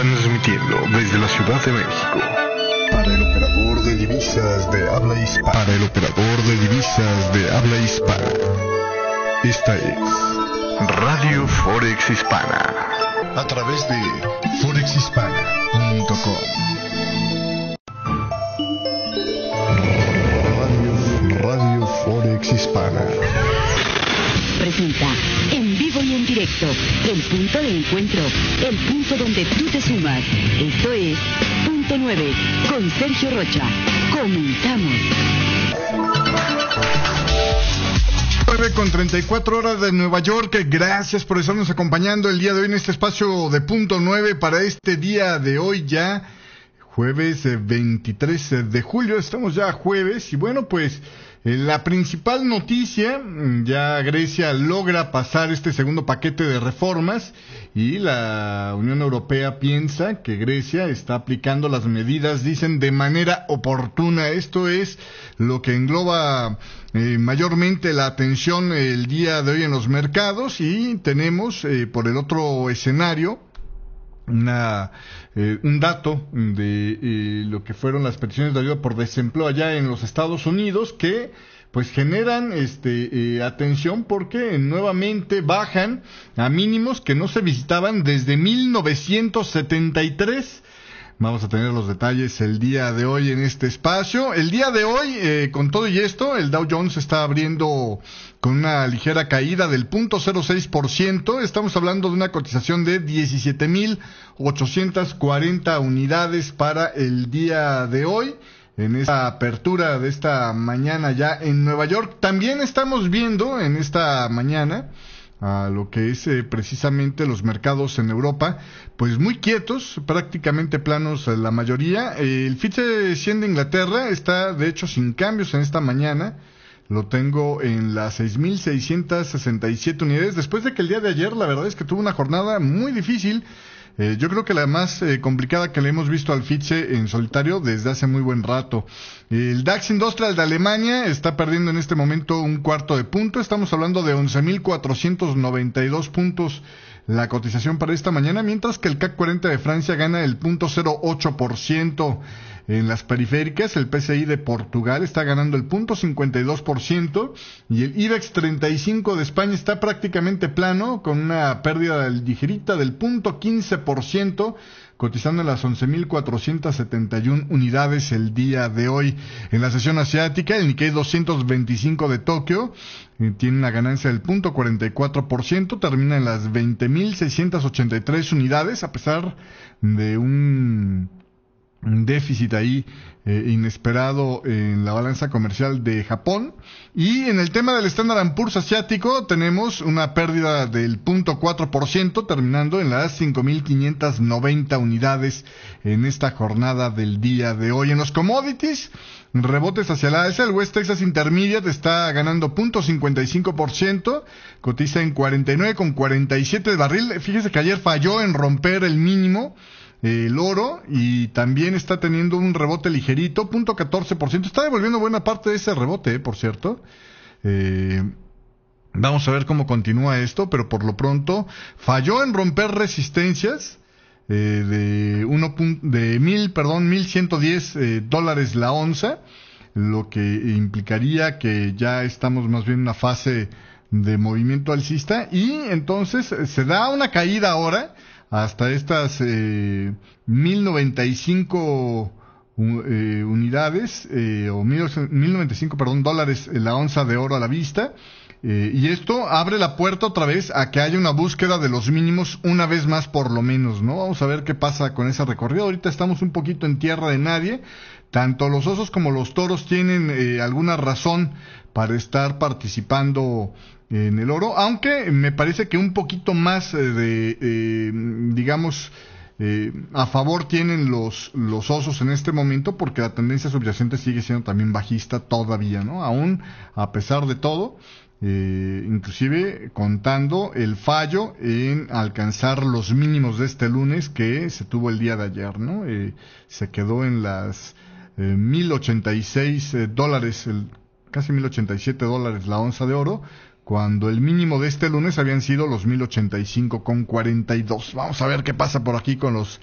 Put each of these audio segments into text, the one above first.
Transmitiendo desde la Ciudad de México. Para el operador de divisas de habla hispana. Para el operador de divisas de habla hispana. Esta es Radio Forex Hispana. A través de forexhispana.com. Radio Forex Hispana presenta en vivo y en directo el punto de encuentro, el punto donde tú te sumas. Esto es Punto 9 con Sergio Rocha. Comenzamos. 9:34 de Nueva York. Gracias por estarnos acompañando el día de hoy en este espacio de Punto 9 para este día de hoy ya jueves 23 de julio. Estamos ya jueves y bueno, pues la principal noticia, ya Grecia logra pasar este segundo paquete de reformas y la Unión Europea piensa que Grecia está aplicando las medidas, dicen, de manera oportuna. Esto es lo que engloba mayormente la atención el día de hoy en los mercados, y tenemos por el otro escenario un dato de lo que fueron las peticiones de ayuda por desempleo allá en los Estados Unidos, que pues generan atención porque nuevamente bajan a mínimos que no se visitaban desde 1973. Vamos a tener los detalles el día de hoy en este espacio. El día de hoy, con todo y esto, el Dow Jones está abriendo con una ligera caída del 0.06%. Estamos hablando de una cotización de 17,840 unidades para el día de hoy, en esta apertura de esta mañana ya en Nueva York. También estamos viendo en esta mañana a lo que es precisamente los mercados en Europa, pues muy quietos, prácticamente planos la mayoría. El FTSE 100 de Inglaterra está de hecho sin cambios en esta mañana. Lo tengo en las 6,667 unidades, después de que el día de ayer la verdad es que tuvo una jornada muy difícil. Yo creo que la más complicada que le hemos visto al FTSE en solitario desde hace muy buen rato. El DAX Industrial de Alemania está perdiendo en este momento un cuarto de punto. Estamos hablando de 11,492 puntos la cotización para esta mañana, mientras que el CAC 40 de Francia gana el 0.08%. En las periféricas, el PCI de Portugal está ganando el 0.52% y el IBEX 35 de España está prácticamente plano, con una pérdida ligerita del 0.15%, cotizando en las 11,471 unidades el día de hoy. En la sesión asiática, el Nikkei 225 de Tokio tiene una ganancia del 0.44%, termina en las 20,683 unidades, a pesar de un déficit ahí inesperado en la balanza comercial de Japón. Y en el tema del Standard & Poor's asiático tenemos una pérdida del 0.4%, terminando en las 5,590 unidades en esta jornada del día de hoy. En los commodities, rebotes hacia la alza. El West Texas Intermediate está ganando 0.55%, cotiza en 49,47 de barril. Fíjese que ayer falló en romper el mínimo el oro, y también está teniendo un rebote ligerito, 0.14%. Está devolviendo buena parte de ese rebote, por cierto. Vamos a ver cómo continúa esto, pero por lo pronto falló en romper resistencias de $1,110 la onza, lo que implicaría que ya estamos más bien en una fase de movimiento alcista, y entonces se da una caída ahora hasta estas 1,095 unidades, o 1,095, dólares la onza de oro a la vista. Y esto abre la puerta otra vez a que haya una búsqueda de los mínimos una vez más por lo menos, ¿no? Vamos a ver qué pasa con ese recorrido. Ahorita estamos un poquito en tierra de nadie. Tanto los osos como los toros tienen alguna razón para estar participando en el oro, aunque me parece que un poquito más a favor tienen los osos en este momento, porque la tendencia subyacente sigue siendo también bajista todavía, ¿no? Aún a pesar de todo, inclusive contando el fallo en alcanzar los mínimos de este lunes que se tuvo el día de ayer, ¿no? Se quedó en las $1,086, casi $1,087 la onza de oro, cuando el mínimo de este lunes habían sido los 1085,42. Vamos a ver qué pasa por aquí con los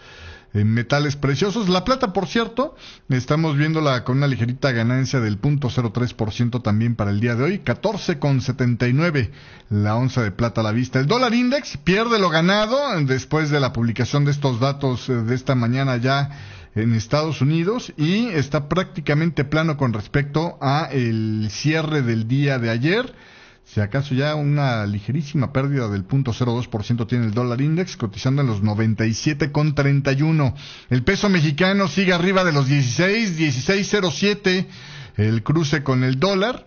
metales preciosos. La plata, por cierto, estamos viéndola con una ligerita ganancia del 0.03% también para el día de hoy, 14,79 la onza de plata a la vista. El dólar index pierde lo ganado después de la publicación de estos datos de esta mañana ya en Estados Unidos, y está prácticamente plano con respecto a el cierre del día de ayer. Si acaso ya una ligerísima pérdida del 0.02% tiene el dólar index, cotizando en los 97,31. El peso mexicano sigue arriba de los 16.07, el cruce con el dólar.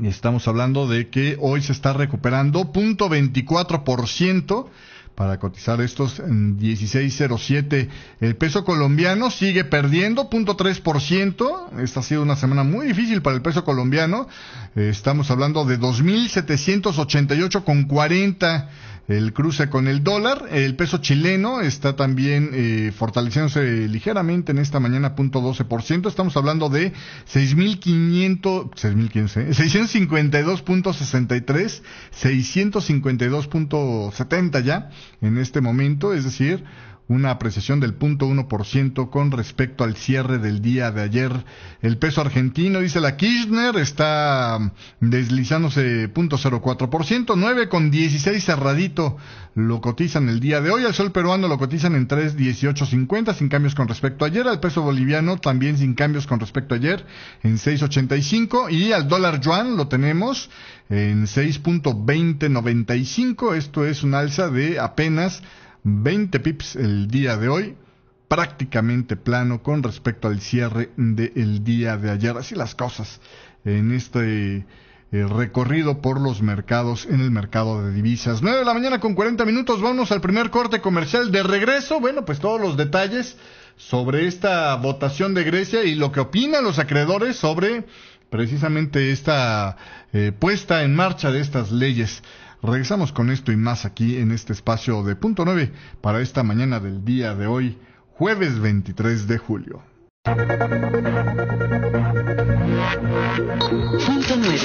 Estamos hablando de que hoy se está recuperando 0.24%. Para cotizar estos en 16.07. El peso colombiano sigue perdiendo 0.3%. Esta ha sido una semana muy difícil para el peso colombiano. Estamos hablando de 2.788,40 el cruce con el dólar. El peso chileno está también fortaleciéndose ligeramente en esta mañana, 0.12%. Estamos hablando de 652.63, 652.70 ya en este momento, es decir, una apreciación del 0.1% con respecto al cierre del día de ayer. El peso argentino, dice la Kirchner, está deslizándose 0.04%, 9,16 cerradito lo cotizan el día de hoy. Al sol peruano lo cotizan en 3.1850 sin cambios con respecto a ayer. Al peso boliviano también sin cambios con respecto a ayer en 6.85, y al dólar yuan lo tenemos en 6.2095. Esto es un alza de apenas 20 pips el día de hoy, prácticamente plano con respecto al cierre del día de ayer. Así las cosas en este recorrido por los mercados, en el mercado de divisas. 9 de la mañana con 40 minutos, vamos al primer corte comercial. De regreso, bueno, pues todos los detalles sobre esta votación de Grecia y lo que opinan los acreedores sobre precisamente esta puesta en marcha de estas leyes. Regresamos con esto y más aquí en este espacio de Punto 9 para esta mañana del día de hoy, jueves 23 de julio. Punto 9.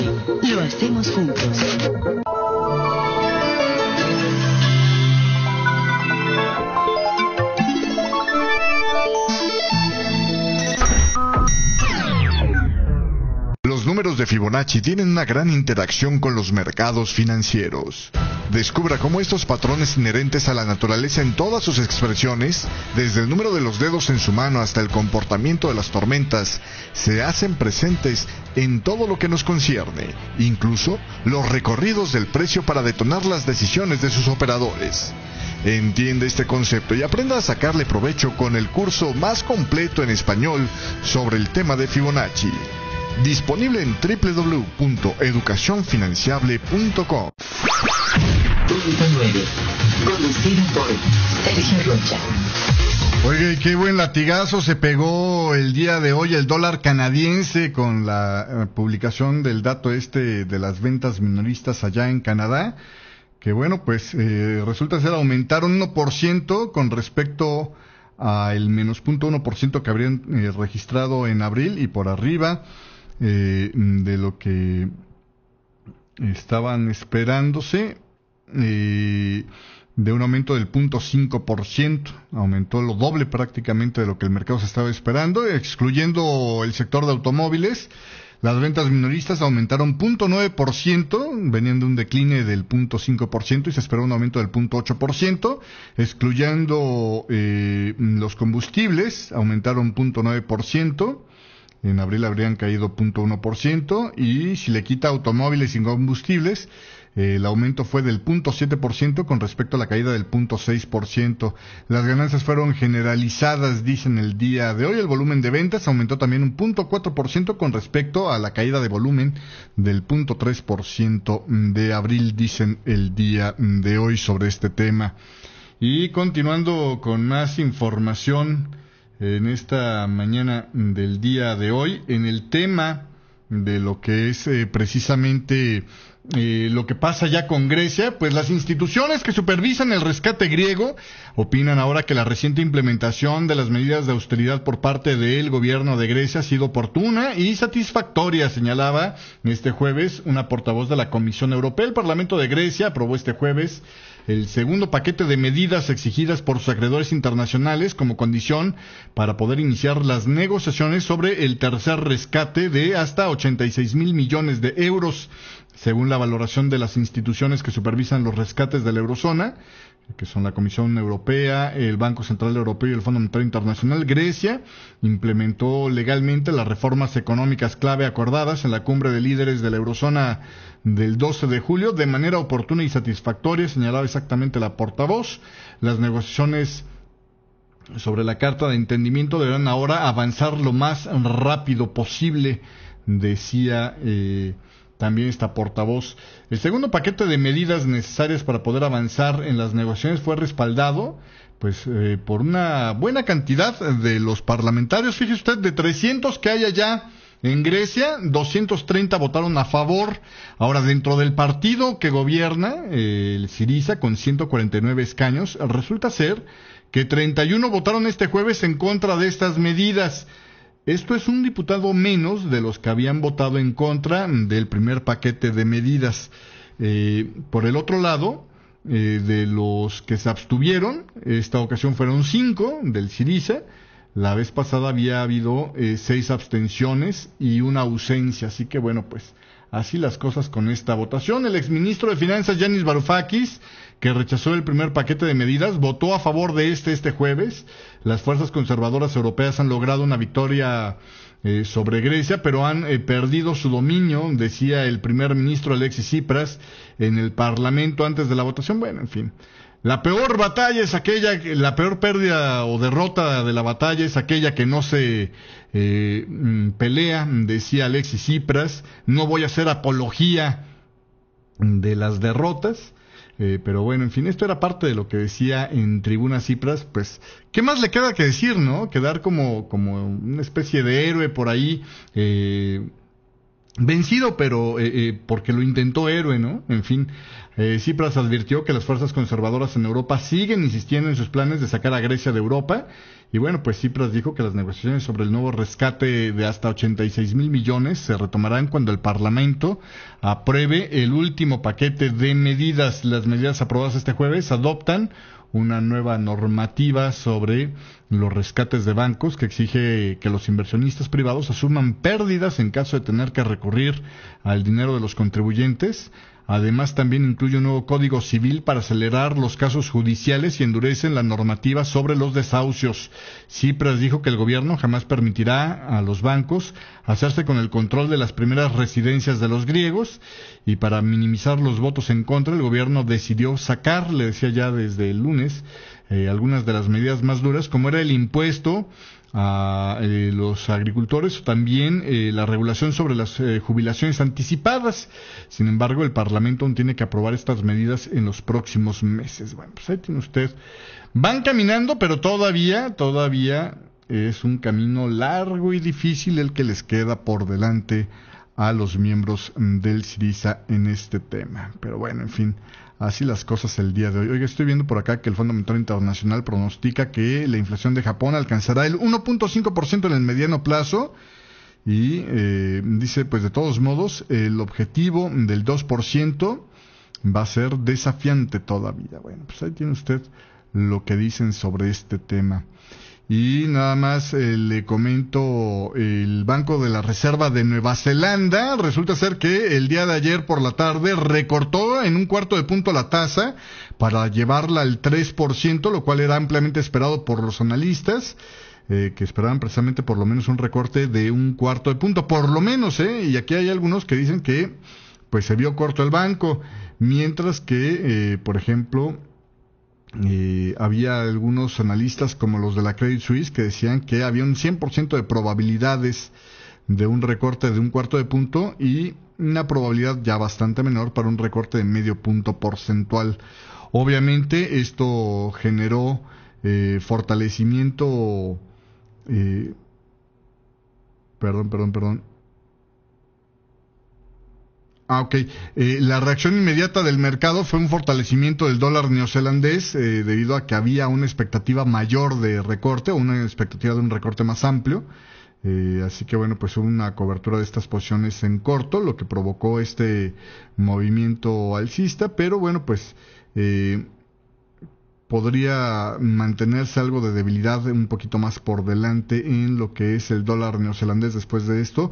Lo hacemos juntos. Los números de Fibonacci tienen una gran interacción con los mercados financieros. Descubra cómo estos patrones inherentes a la naturaleza en todas sus expresiones, desde el número de los dedos en su mano hasta el comportamiento de las tormentas, se hacen presentes en todo lo que nos concierne, incluso los recorridos del precio para detonar las decisiones de sus operadores. Entiende este concepto y aprenda a sacarle provecho con el curso más completo en español sobre el tema de Fibonacci. Disponible en www.educacionfinanciable.com. Punto 9. Conducido por Sergio Rocha. Oiga, y qué buen latigazo se pegó el día de hoy el dólar canadiense con la publicación del dato de las ventas minoristas allá en Canadá. Que bueno, pues resulta ser aumentaron 1% con respecto al menos 0.1% que habrían registrado en abril, y por arriba de lo que estaban esperándose, de un aumento del 0.5%, aumentó lo doble prácticamente de lo que el mercado se estaba esperando. Excluyendo el sector de automóviles, las ventas minoristas aumentaron 0.9%, venían de un decline del 0.5% y se esperó un aumento del 0.8%. Excluyendo los combustibles, aumentaron 0.9%. En abril habrían caído 0.1%, y si le quita automóviles y combustibles, el aumento fue del 0.7% con respecto a la caída del 0.6%. Las ganancias fueron generalizadas, dicen el día de hoy. El volumen de ventas aumentó también un 0.4% con respecto a la caída de volumen del 0.3% de abril, dicen el día de hoy sobre este tema. Y continuando con más información en esta mañana del día de hoy, en el tema de lo que es precisamente lo que pasa ya con Grecia, pues las instituciones que supervisan el rescate griego opinan ahora que la reciente implementación de las medidas de austeridad por parte del gobierno de Grecia ha sido oportuna y satisfactoria, señalaba este jueves una portavoz de la Comisión Europea. El Parlamento de Grecia aprobó este jueves el segundo paquete de medidas exigidas por sus acreedores internacionales como condición para poder iniciar las negociaciones sobre el tercer rescate de hasta 86,000 millones de euros. Según la valoración de las instituciones que supervisan los rescates de la eurozona, que son la Comisión Europea, el Banco Central Europeo y el Fondo Monetario Internacional, Grecia implementó legalmente las reformas económicas clave acordadas en la cumbre de líderes de la eurozona del 12 de julio de manera oportuna y satisfactoria, señalaba exactamente la portavoz. Las negociaciones sobre la Carta de Entendimiento deberán ahora avanzar lo más rápido posible, decía también esta portavoz. El segundo paquete de medidas necesarias para poder avanzar en las negociaciones fue respaldado por una buena cantidad de los parlamentarios. Fíjese usted, de 300 que hay allá en Grecia, 230 votaron a favor. Ahora, dentro del partido que gobierna, el Syriza, con 149 escaños, resulta ser que 31 votaron este jueves en contra de estas medidas. Esto es un diputado menos de los que habían votado en contra del primer paquete de medidas. Por el otro lado, de los que se abstuvieron, esta ocasión fueron 5 del Syriza. La vez pasada había habido 6 abstenciones y una ausencia. Así que bueno, pues así las cosas con esta votación. El exministro de Finanzas, Yanis Varoufakis, que rechazó el primer paquete de medidas, votó a favor de este jueves. Las fuerzas conservadoras europeas han logrado una victoria sobre Grecia, pero han perdido su dominio, decía el primer ministro Alexis Tsipras en el Parlamento antes de la votación. Bueno, en fin. La peor batalla es aquella, la peor pérdida o derrota de la batalla es aquella que no se pelea, decía Alexis Tsipras. No voy a hacer apología de las derrotas, pero bueno, en fin, esto era parte de lo que decía en Tribuna Tsipras. Pues, ¿qué más le queda que decir, no? Quedar como una especie de héroe por ahí, vencido, pero porque lo intentó héroe, ¿no? En fin, Tsipras advirtió que las fuerzas conservadoras en Europa siguen insistiendo en sus planes de sacar a Grecia de Europa. Y bueno, pues Tsipras dijo que las negociaciones sobre el nuevo rescate de hasta 86,000 millones se retomarán cuando el Parlamento apruebe el último paquete de medidas. Las medidas aprobadas este jueves adoptan una nueva normativa sobre los rescates de bancos que exige que los inversionistas privados asuman pérdidas en caso de tener que recurrir al dinero de los contribuyentes. Además, también incluye un nuevo código civil para acelerar los casos judiciales y endurecen la normativa sobre los desahucios. Tsipras dijo que el gobierno jamás permitirá a los bancos hacerse con el control de las primeras residencias de los griegos, y para minimizar los votos en contra, el gobierno decidió sacar, le decía ya desde el lunes, algunas de las medidas más duras, como era el impuesto a los agricultores, o también la regulación sobre las jubilaciones anticipadas. Sin embargo, el Parlamento aún tiene que aprobar estas medidas en los próximos meses. Bueno, pues ahí tiene usted. Van caminando, pero todavía es un camino largo y difícil el que les queda por delante a los miembros del Syriza en este tema. Pero bueno, en fin, así las cosas el día de hoy. Oiga, estoy viendo por acá que el Fondo Monetario Internacional pronostica que la inflación de Japón alcanzará el 1.5% en el mediano plazo y dice, pues de todos modos, el objetivo del 2% va a ser desafiante todavía. Bueno, pues ahí tiene usted lo que dicen sobre este tema. Y nada más le comento, el Banco de la Reserva de Nueva Zelanda, resulta ser que el día de ayer por la tarde recortó en 1/4 de punto la tasa para llevarla al 3%, lo cual era ampliamente esperado por los analistas, que esperaban precisamente por lo menos un recorte de 1/4 de punto, por lo menos, y aquí hay algunos que dicen que pues se vio corto el banco, mientras que, por ejemplo, había algunos analistas como los de la Credit Suisse que decían que había un 100% de probabilidades de un recorte de 1/4 de punto y una probabilidad ya bastante menor para un recorte de 0,5 punto porcentual. Obviamente esto generó fortalecimiento, Ok. La reacción inmediata del mercado fue un fortalecimiento del dólar neozelandés debido a que había una expectativa mayor de recorte, o una expectativa de un recorte más amplio. Así que bueno, pues hubo una cobertura de estas posiciones en corto, lo que provocó este movimiento alcista, pero bueno, pues podría mantenerse algo de debilidad un poquito más por delante en lo que es el dólar neozelandés después de esto.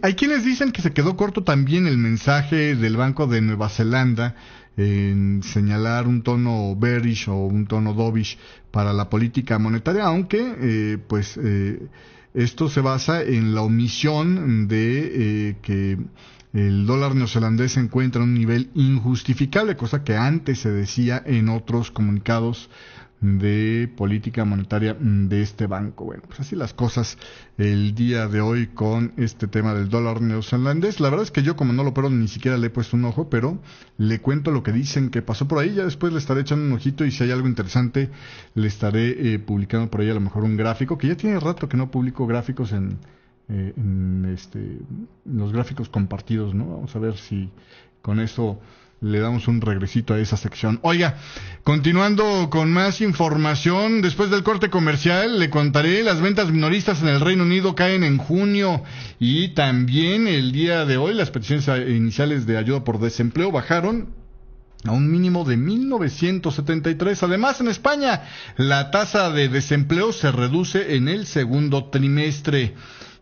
Hay quienes dicen que se quedó corto también el mensaje del Banco de Nueva Zelanda en señalar un tono bearish o un tono dovish para la política monetaria, aunque esto se basa en la omisión de que el dólar neozelandés se encuentra en un nivel injustificable, cosa que antes se decía en otros comunicados de política monetaria de este banco. Bueno, pues así las cosas el día de hoy con este tema del dólar neozelandés. La verdad es que yo, como no lo opero, ni siquiera le he puesto un ojo, pero le cuento lo que dicen que pasó por ahí. Ya después le estaré echando un ojito y si hay algo interesante le estaré publicando por ahí a lo mejor un gráfico, que ya tiene rato que no publico gráficos en los gráficos compartidos, ¿no? Vamos a ver si con eso le damos un regresito a esa sección. Oiga, continuando con más información, después del corte comercial le contaré: las ventas minoristas en el Reino Unido caen en junio, y también el día de hoy las peticiones iniciales de ayuda por desempleo bajaron a un mínimo de 1973. Además, en España la tasa de desempleo se reduce en el segundo trimestre.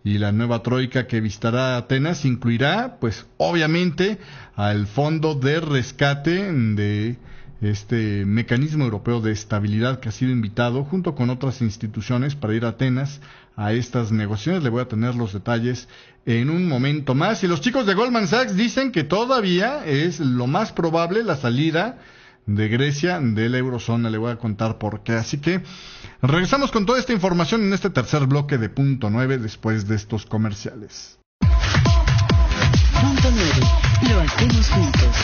Y la nueva troika que visitará Atenas incluirá, pues obviamente, al fondo de rescate de este mecanismo europeo de estabilidad, que ha sido invitado junto con otras instituciones para ir a Atenas a estas negociaciones. Le voy a tener los detalles en un momento más. Y los chicos de Goldman Sachs dicen que todavía es lo más probable la salida de Grecia de la eurozona. Le voy a contar por qué. Así que regresamos con toda esta información en este tercer bloque de Punto 9 después de estos comerciales. Punto 9. Lo hacemos juntos.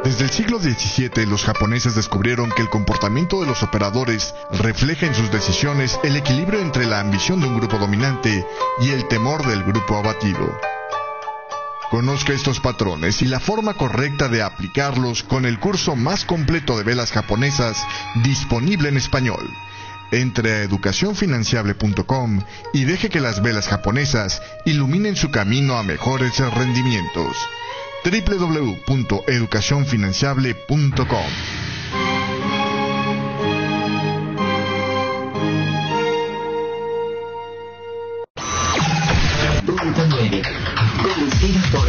Desde el siglo XVII, los japoneses descubrieron que el comportamiento de los operadores refleja en sus decisiones el equilibrio entre la ambición de un grupo dominante y el temor del grupo abatido. Conozca estos patrones y la forma correcta de aplicarlos con el curso más completo de velas japonesas disponible en español. Entre a educacionfinanciable.com y deje que las velas japonesas iluminen su camino a mejores rendimientos. www.educacionfinanciable.com. Punto 9. Conducido por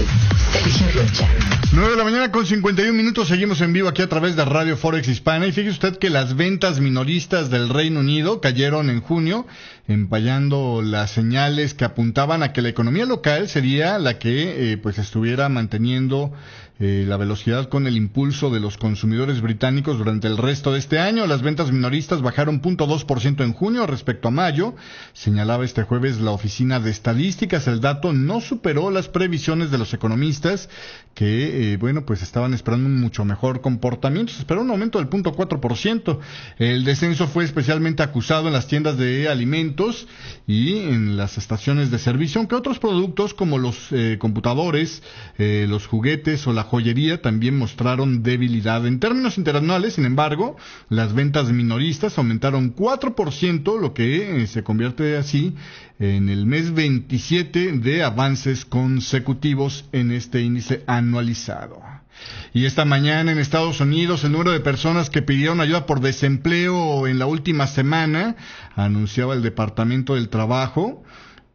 Sergio Rocha. 9 de la mañana con 51 minutos, seguimos en vivo aquí a través de Radio Forex Hispana. Y fíjese usted que las ventas minoristas del Reino Unido cayeron en junio, empallando las señales que apuntaban a que la economía local sería la que pues estuviera manteniendo la velocidad con el impulso de los consumidores británicos durante el resto de este año. Las ventas minoristas bajaron 0.2% en junio respecto a mayo, señalaba este jueves la Oficina de Estadísticas. El dato no superó las previsiones de los economistas, que pues estaban esperando un mucho mejor comportamiento. Se esperó un aumento del 0.4%. El descenso fue especialmente acusado en las tiendas de alimentos y en las estaciones de servicio, aunque otros productos como los computadores, los juguetes o la joyería también mostraron debilidad. En términos interanuales, sin embargo, las ventas minoristas aumentaron 4%, lo que se convierte así en el mes 27 de avances consecutivos en este índice anualizado. Y esta mañana en Estados Unidos, el número de personas que pidieron ayuda por desempleo en la última semana, anunciaba el Departamento del Trabajo,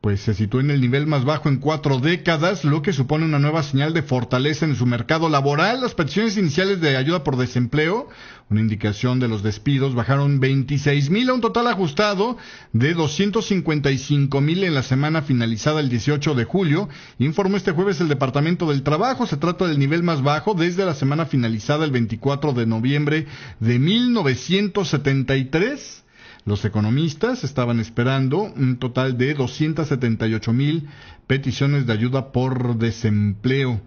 pues se situó en el nivel más bajo en 4 décadas, lo que supone una nueva señal de fortaleza en su mercado laboral. Las peticiones iniciales de ayuda por desempleo, una indicación de los despidos, bajaron 26,000 a un total ajustado de 255,000 en la semana finalizada el 18 de julio, informó este jueves el Departamento del Trabajo. Se trata del nivel más bajo desde la semana finalizada el 24 de noviembre de 1973. Los economistas estaban esperando un total de 278,000 peticiones de ayuda por desempleo.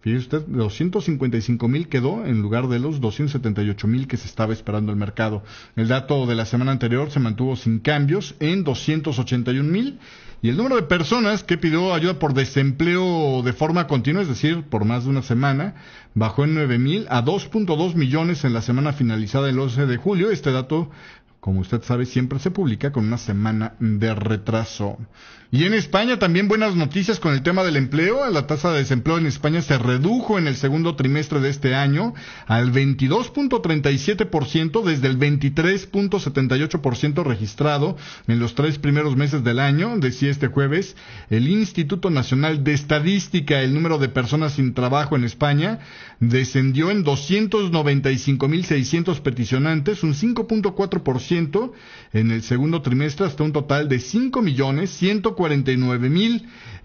Fíjese usted, 255,000 quedó en lugar de los 278,000 que se estaba esperando el mercado. El dato de la semana anterior se mantuvo sin cambios en 281,000. Y el número de personas que pidió ayuda por desempleo de forma continua, es decir, por más de una semana, bajó en 9,000 a 2.2 millones en la semana finalizada el 11 de julio. Este dato, como usted sabe, siempre se publica con una semana de retraso. Y en España también buenas noticias con el tema del empleo. La tasa de desempleo en España se redujo en el segundo trimestre de este año al 22.37% desde el 23.78% registrado en los 3 primeros meses del año. Decía este jueves el Instituto Nacional de Estadística, el número de personas sin trabajo en España descendió en 295,600 peticionantes, un 5.4% en el segundo trimestre, hasta un total de 5,149,000.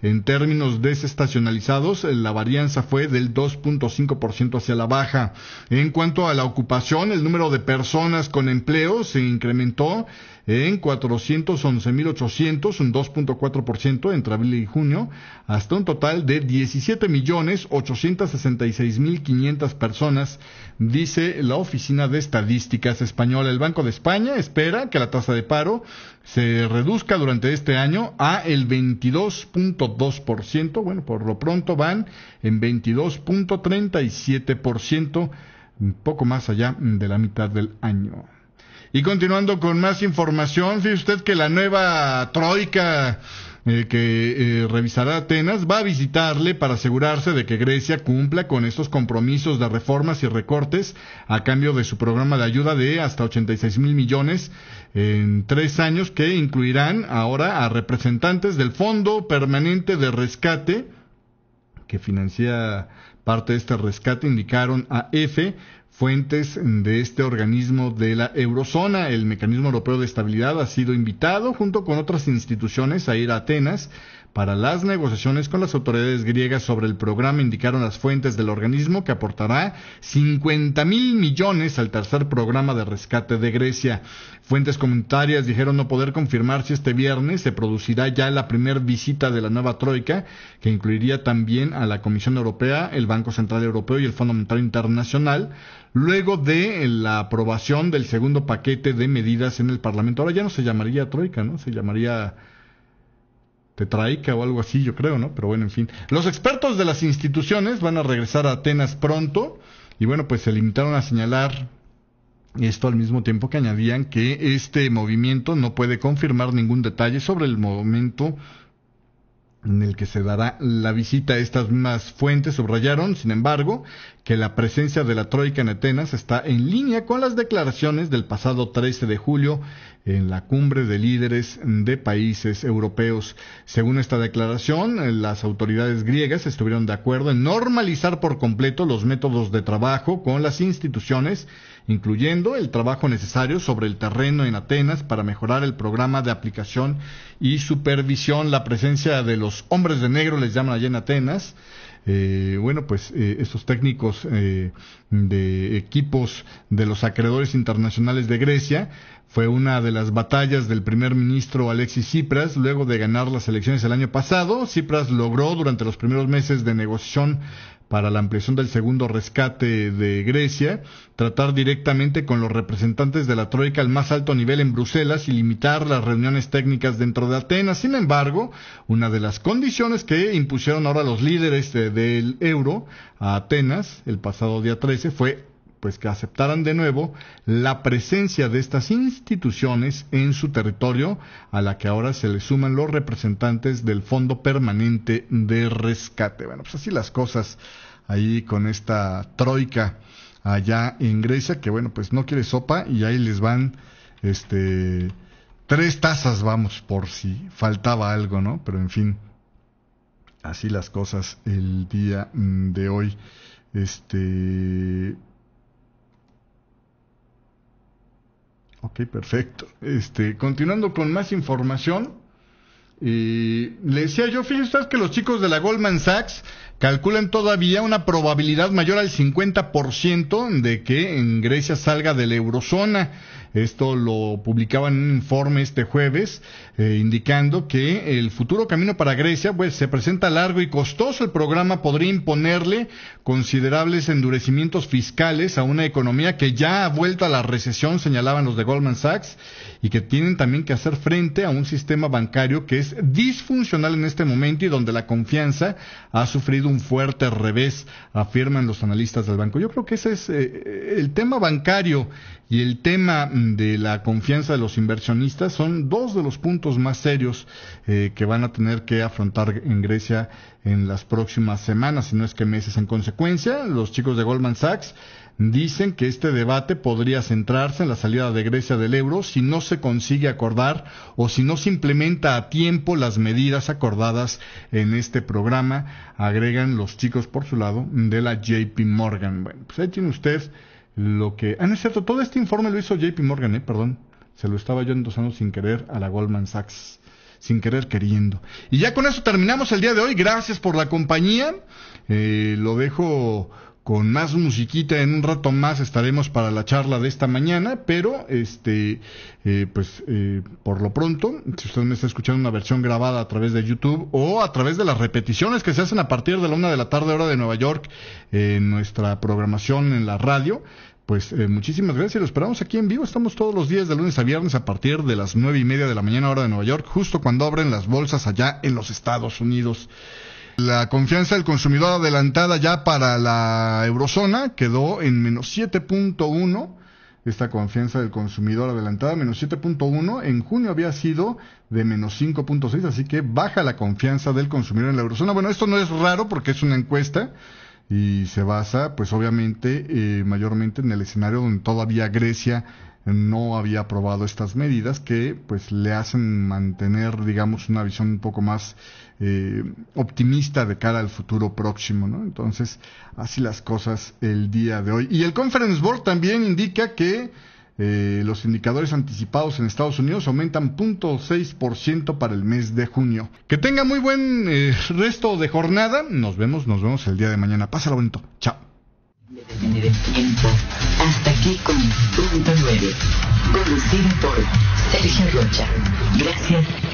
En términos desestacionalizados, la varianza fue del 2.5% hacia la baja. En cuanto a la ocupación, el número de personas con empleo se incrementó en 411,800, un 2.4% entre abril y junio, hasta un total de 17,866,500 personas, dice la Oficina de Estadísticas Española. El Banco de España espera que la tasa de paro se reduzca durante este año a el 22.2%. Bueno, por lo pronto van en 22.37%, un poco más allá de la mitad del año. Y continuando con más información, fíjese usted que la nueva troika que revisará Atenas va a visitarle para asegurarse de que Grecia cumpla con estos compromisos de reformas y recortes a cambio de su programa de ayuda de hasta 86,000 millones en 3 años, que incluirán ahora a representantes del Fondo Permanente de Rescate, que financia parte de este rescate, indicaron a EFE fuentes de este organismo de la eurozona. El Mecanismo Europeo de Estabilidad ha sido invitado junto con otras instituciones a ir a Atenas para las negociaciones con las autoridades griegas sobre el programa. Indicaron las fuentes del organismo que aportará 50,000 millones al tercer programa de rescate de Grecia. Fuentes comunitarias dijeron no poder confirmar si este viernes se producirá ya la primera visita de la nueva troika, que incluiría también a la Comisión Europea, el Banco Central Europeo y el Fondo Monetario Internacional, luego de la aprobación del segundo paquete de medidas en el Parlamento. Ahora ya no se llamaría troika, ¿no? Se llamaría tetraica o algo así, yo creo, ¿no? Pero bueno, en fin. Los expertos de las instituciones van a regresar a Atenas pronto y bueno, pues se limitaron a señalar esto al mismo tiempo que añadían que este movimiento no puede confirmar ningún detalle sobre el momento en el que se dará la visita. Estas mismas fuentes subrayaron, sin embargo, que la presencia de la troika en Atenas está en línea con las declaraciones del pasado 13 de julio en la cumbre de líderes de países europeos. Según esta declaración, las autoridades griegas estuvieron de acuerdo en normalizar por completo los métodos de trabajo con las instituciones, incluyendo el trabajo necesario sobre el terreno en Atenas para mejorar el programa de aplicación y supervisión. La presencia de los hombres de negro, les llaman allá en Atenas, estos técnicos de equipos de los acreedores internacionales de Grecia fue una de las batallas del primer ministro Alexis Tsipras luego de ganar las elecciones el año pasado. Tsipras logró durante los primeros meses de negociación para la ampliación del segundo rescate de Grecia tratar directamente con los representantes de la troika al más alto nivel en Bruselas y limitar las reuniones técnicas dentro de Atenas. Sin embargo, una de las condiciones que impusieron ahora los líderes del euro a Atenas el pasado día 13 fue pues que aceptaran de nuevo la presencia de estas instituciones en su territorio, a la que ahora se le suman los representantes del Fondo Permanente de Rescate. Bueno, pues así las cosas ahí con esta troika allá en Grecia, que bueno, pues no quiere sopa y ahí les van 3 tazas, vamos, por si faltaba algo, ¿no? Pero en fin, así las cosas el día de hoy. Ok, perfecto. Continuando con más información, le decía yo, fíjense ustedes que los chicos de la Goldman Sachs calculan todavía una probabilidad mayor al 50% de que en Grecia salga de la eurozona. Esto lo publicaban en un informe este jueves, indicando que el futuro camino para Grecia pues se presenta largo y costoso. El programa podría imponerle considerables endurecimientos fiscales a una economía que ya ha vuelto a la recesión, señalaban los de Goldman Sachs, y que tienen también que hacer frente a un sistema bancario que es disfuncional en este momento y donde la confianza ha sufrido un fuerte revés, afirman los analistas del banco. Yo creo que ese es el tema bancario y el tema de la confianza de los inversionistas son dos de los puntos más serios que van a tener que afrontar en Grecia en las próximas semanas, si no es que meses. En consecuencia, los chicos de Goldman Sachs dicen que este debate podría centrarse en la salida de Grecia del euro si no se consigue acordar o si no se implementa a tiempo las medidas acordadas en este programa, agregan los chicos por su lado de la JP Morgan. Bueno, pues ahí tiene usted lo que... no es cierto, todo este informe lo hizo JP Morgan, perdón, se lo estaba yo endosando sin querer a la Goldman Sachs, sin querer queriendo. Y ya con eso terminamos el día de hoy. Gracias por la compañía. Lo dejo con más musiquita. En un rato más estaremos para la charla de esta mañana, pero por lo pronto, si usted me está escuchando una versión grabada a través de YouTube o a través de las repeticiones que se hacen a partir de la 1 de la tarde hora de Nueva York en nuestra programación en la radio, pues muchísimas gracias. Lo esperamos aquí en vivo. Estamos todos los días de lunes a viernes a partir de las 9:30 de la mañana hora de Nueva York, justo cuando abren las bolsas allá en los Estados Unidos. La confianza del consumidor adelantada ya para la eurozona quedó en menos 7.1. Esta confianza del consumidor adelantada, menos 7.1. En junio había sido de menos 5.6, así que baja la confianza del consumidor en la eurozona. Bueno, esto no es raro porque es una encuesta y se basa, pues obviamente, mayormente en el escenario donde todavía Grecia no había aprobado estas medidas que pues le hacen mantener, digamos, una visión un poco más optimista de cara al futuro próximo, ¿no? Entonces, así las cosas el día de hoy. Y el Conference Board también indica que los indicadores anticipados en Estados Unidos aumentan 0.6% para el mes de junio. Que tenga muy buen resto de jornada. Nos vemos el día de mañana. Pásala bonito. Chao. Hasta aquí con Punto 9, conducido por Sergio Rocha. Gracias